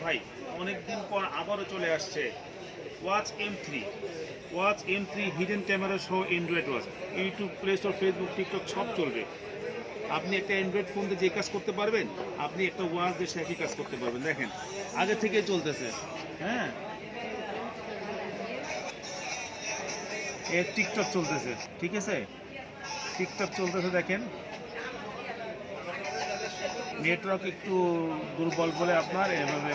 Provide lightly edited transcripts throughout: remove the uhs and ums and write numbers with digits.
ভাই অনেকদিন পর আবারও চলে আসছে ওয়াচ M3 হিডেন ক্যামেরা সহ Android watch. YouTube, play store, Facebook, TikTok সব চলবে। আপনি একটা অ্যান্ড্রয়েড ফোন দিয়ে যে কাজ করতে পারবেন, আপনি একটা ওয়াচ দিয়ে একই কাজ করতে পারবেন। দেখেন আগে থেকে চলতেছে, হ্যাঁ, এর টিকটক চলতেছে, ঠিক আছে, টিকটক চলতেছে। দেখেন নেটওয়ার্ক একটু দুর্বল বলে আপনার এভাবে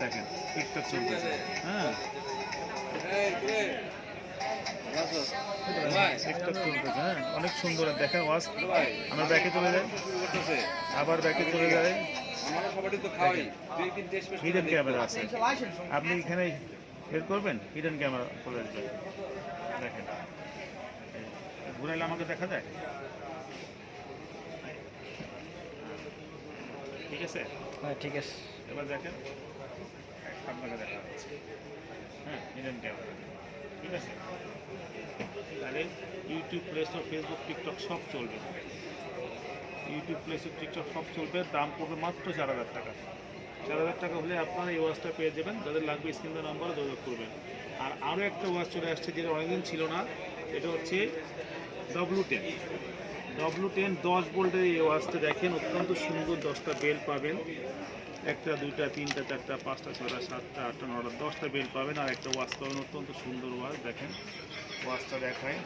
দেখেন টিকটক চলতেছে, হ্যাঁ, টিকটক চলতেছে, হ্যাঁ, অনেক সুন্দর। দেখেন ওয়াচ, আমার ব্যাকে চলে যায়, আবার ব্যাকে চলে যায়, হিডেন ক্যামেরা আছে। আপনি এখানে বের করবেন, হিডেন ক্যামেরা চলে আসবে। দেখেন ঘুরাইলে আমাকে দেখা যায়, ঠিক আছে, হ্যাঁ ঠিক আছে। এবার দেখেন আপনাকে দেখা যাচ্ছে, হ্যাঁ, হিডেন ক্যামেরা, ঠিক আছে। তাহলে YouTube, play store, Facebook, TikTok সব চলবে। ইউটিউব, প্লে স্টোর, টিকটক সব চলবে। দাম পড়বে মাত্র 4,000 টাকা। 4,000 টাকা হলে আপনারা এই ওয়াচটা পেয়ে যাবেন। যাদের লাগবে স্ক্রিনের নাম্বারে যোগাযোগ করবেন। আর আরও একটা ওয়াচ চলে আসছে যেটা অনেকদিন ছিল না, এটা হচ্ছে W10। W10 10 ভোল্টের এই ওয়াচটা দেখেন অত্যন্ত সুন্দর। 10টা বেল পাবেন, 1টা 2টা 3টা 4টা 5টা 6টা 7টা 8টা 9টা 10টা বেল পাবেন। আর একটা ওয়াচ পাবেন, অত্যন্ত সুন্দর ওয়াচ। দেখেন ওয়াচটা দেখায়,